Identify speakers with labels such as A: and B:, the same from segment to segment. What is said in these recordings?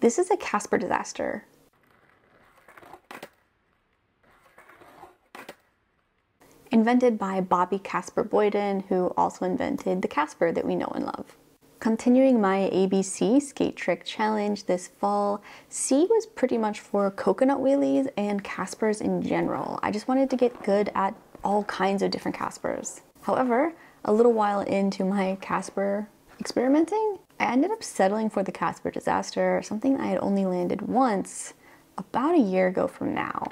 A: This is a Casper Disaster. Invented by Bobby Casper Boyden, who also invented the Casper that we know and love. Continuing my ABC skate trick challenge this fall, C was pretty much for coconut wheelies and Caspers in general. I just wanted to get good at all kinds of different Caspers. However, a little while into my Casper experimenting, I ended up settling for the Casper Disaster, something I had only landed once about a year ago from now.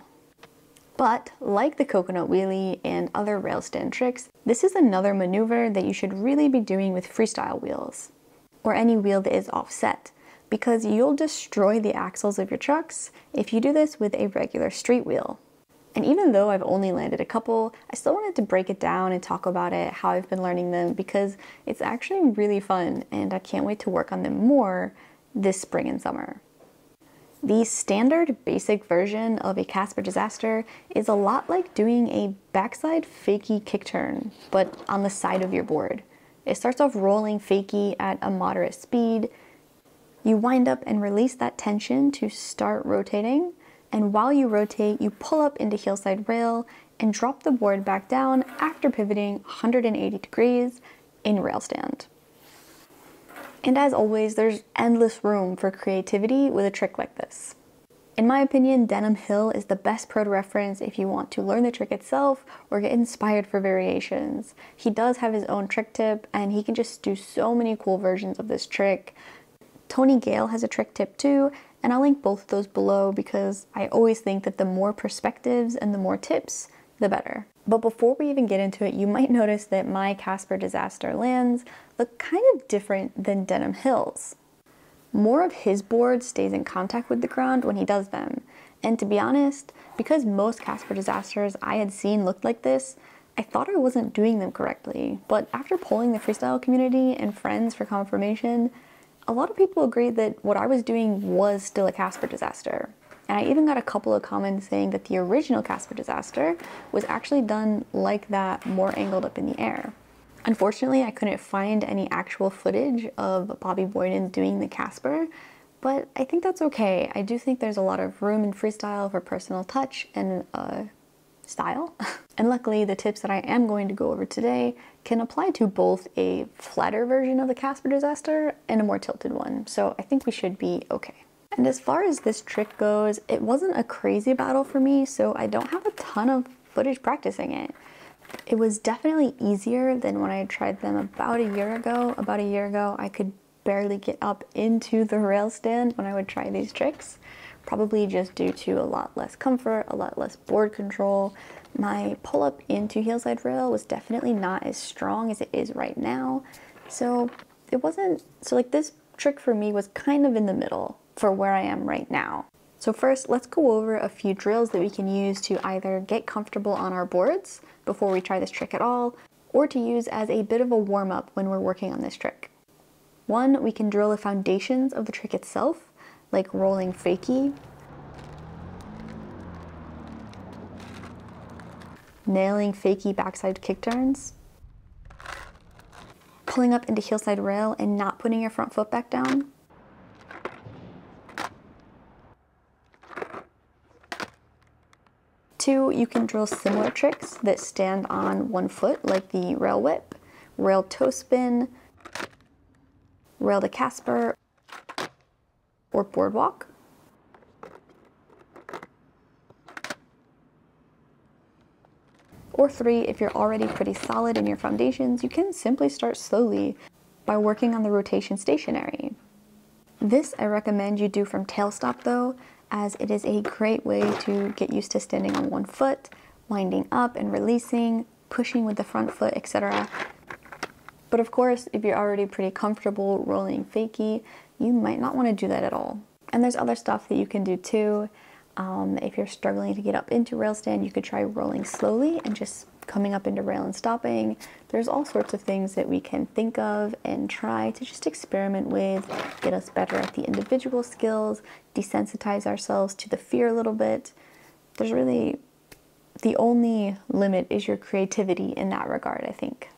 A: But like the coconut wheelie and other rail stand tricks, this is another maneuver that you should really be doing with freestyle wheels, or any wheel that is offset, because you'll destroy the axles of your trucks if you do this with a regular street wheel. And even though I've only landed a couple, I still wanted to break it down and talk about it, how I've been learning them, because it's actually really fun and I can't wait to work on them more this spring and summer. The standard basic version of a Casper Disaster is a lot like doing a backside fakie kick turn, but on the side of your board. It starts off rolling fakie at a moderate speed. You wind up and release that tension to start rotating, and while you rotate, you pull up into heelside rail and drop the board back down after pivoting 180 degrees in rail stand. And as always, there's endless room for creativity with a trick like this. In my opinion, Denham Hill is the best pro to reference if you want to learn the trick itself or get inspired for variations. He does have his own trick tip and he can just do so many cool versions of this trick. Gale has a trick tip too, and I'll link both of those below because I always think that the more perspectives and the more tips, the better. But before we even get into it, you might notice that my Casper Disaster lands look kind of different than Denham Hill's. More of his board stays in contact with the ground when he does them. And to be honest, because most Casper Disasters I had seen looked like this, I thought I wasn't doing them correctly. But after polling the freestyle community and friends for confirmation, a lot of people agreed that what I was doing was still a Casper Disaster. And I even got a couple of comments saying that the original Casper Disaster was actually done like that, more angled up in the air. Unfortunately, I couldn't find any actual footage of Bobby Boyden doing the Casper, but I think that's okay. I do think there's a lot of room in freestyle for personal touch and style. And luckily, the tips that I am going to go over today can apply to both a flatter version of the Casper Disaster and a more tilted one, so I think we should be okay. And as far as this trick goes, it wasn't a crazy battle for me, so I don't have a ton of footage practicing it. It was definitely easier than when I tried them about a year ago. About a year ago, I could barely get up into the rail stand when I would try these tricks, probably just due to a lot less comfort, a lot less board control. My pull-up into heelside rail was definitely not as strong as it is right now, so this trick for me was kind of in the middle for where I am right now. So first, let's go over a few drills that we can use to either get comfortable on our boards before we try this trick at all, or to use as a bit of a warm-up when we're working on this trick. One, we can drill the foundations of the trick itself, like rolling fakie, nailing fakie backside kick turns, pulling up into heelside rail and not putting your front foot back down, two, you can drill similar tricks that stand on one foot, like the rail whip, rail toe spin, rail to Casper, or boardwalk. Or three, if you're already pretty solid in your foundations, you can simply start slowly by working on the rotation stationary. This I recommend you do from tailstop though, as it is a great way to get used to standing on one foot, winding up and releasing, pushing with the front foot, etc. But of course, if you're already pretty comfortable rolling fakie, you might not want to do that at all. And there's other stuff that you can do too. If you're struggling to get up into rail stand, you could try rolling slowly and just coming up into rail and stopping. There's all sorts of things that we can think of and try to just experiment with, get us better at the individual skills, desensitize ourselves to the fear a little bit. There's really, the only limit is your creativity in that regard, I think.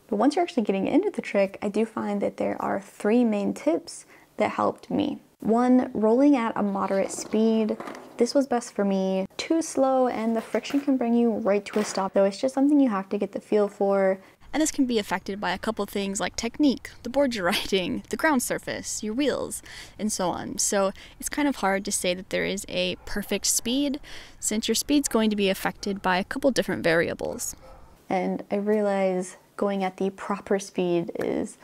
A: But once you're actually getting into the trick, I do find that there are three main tips that helped me. 1, rolling at a moderate speed. This was best for me. Too slow and the friction can bring you right to a stop, though it's just something you have to get the feel for.
B: And this can be affected by a couple things like technique, the board you're riding, the ground surface, your wheels, and so on. So it's kind of hard to say that there is a perfect speed, since your speed's going to be affected by a couple different variables.
A: And I realize going at the proper speed is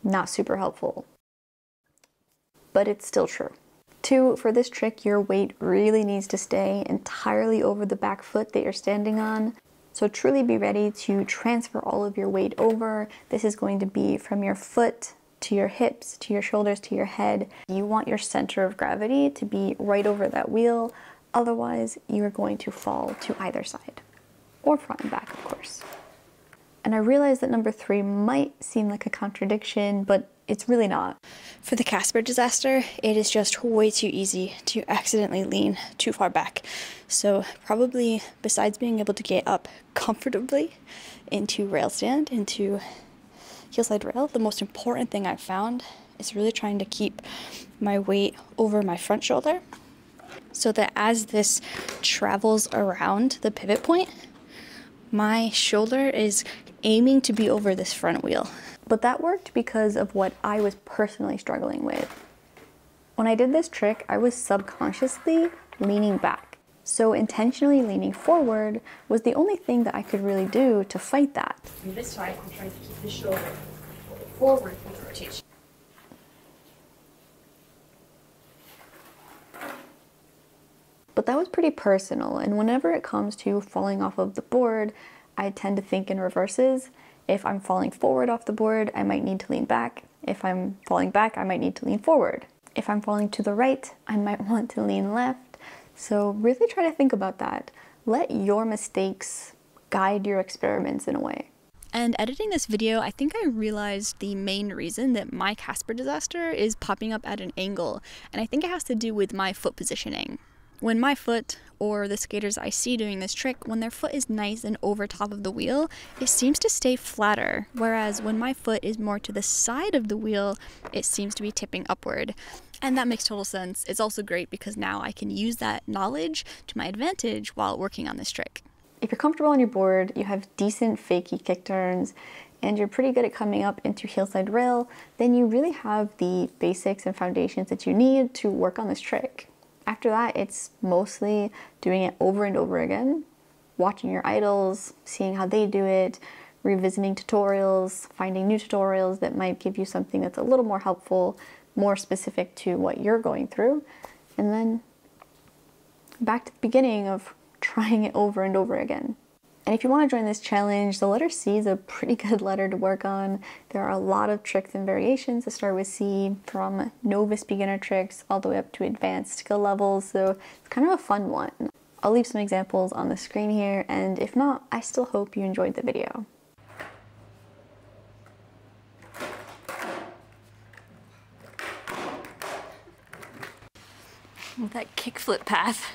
A: not super helpful, but it's still true. 2, for this trick, your weight really needs to stay entirely over the back foot that you're standing on. So truly be ready to transfer all of your weight over. This is going to be from your foot to your hips, to your shoulders, to your head. You want your center of gravity to be right over that wheel. Otherwise, you're going to fall to either side, or front and back, of course. And I realize that number 3 might seem like a contradiction, but it's really not.
B: For the Casper Disaster, it is just way too easy to accidentally lean too far back. So probably, besides being able to get up comfortably into rail stand, into hillside rail, the most important thing I've found is really trying to keep my weight over my front shoulder, so that as this travels around the pivot point, my shoulder is aiming to be over this front wheel.
A: But that worked because of what I was personally struggling with. When I did this trick, I was subconsciously leaning back. So intentionally leaning forward was the only thing that I could really do to fight that.
B: From this side, I'm trying to keep the shoulder forward with rotation.
A: But that was pretty personal, and whenever it comes to falling off of the board, I tend to think in reverses. If I'm falling forward off the board, I might need to lean back. If I'm falling back, I might need to lean forward. If I'm falling to the right, I might want to lean left. So really try to think about that. Let your mistakes guide your experiments in a way.
B: And editing this video, I think I realized the main reason that my Casper Disaster is popping up at an angle, and I think it has to do with my foot positioning. When my foot, or the skaters I see doing this trick, when their foot is nice and over top of the wheel, it seems to stay flatter, whereas when my foot is more to the side of the wheel, it seems to be tipping upward. And that makes total sense. It's also great because now I can use that knowledge to my advantage while working on this trick.
A: If you're comfortable on your board, you have decent fakie kick turns, and you're pretty good at coming up into hillside rail, then you really have the basics and foundations that you need to work on this trick. After that, it's mostly doing it over and over again, watching your idols, seeing how they do it, revisiting tutorials, finding new tutorials that might give you something that's a little more helpful, more specific to what you're going through, and then back to the beginning of trying it over and over again. And if you want to join this challenge, the letter C is a pretty good letter to work on. There are a lot of tricks and variations to start with C, from novice beginner tricks all the way up to advanced skill levels, so it's kind of a fun one. I'll leave some examples on the screen here, and if not, I still hope you enjoyed the video.
B: That kickflip path.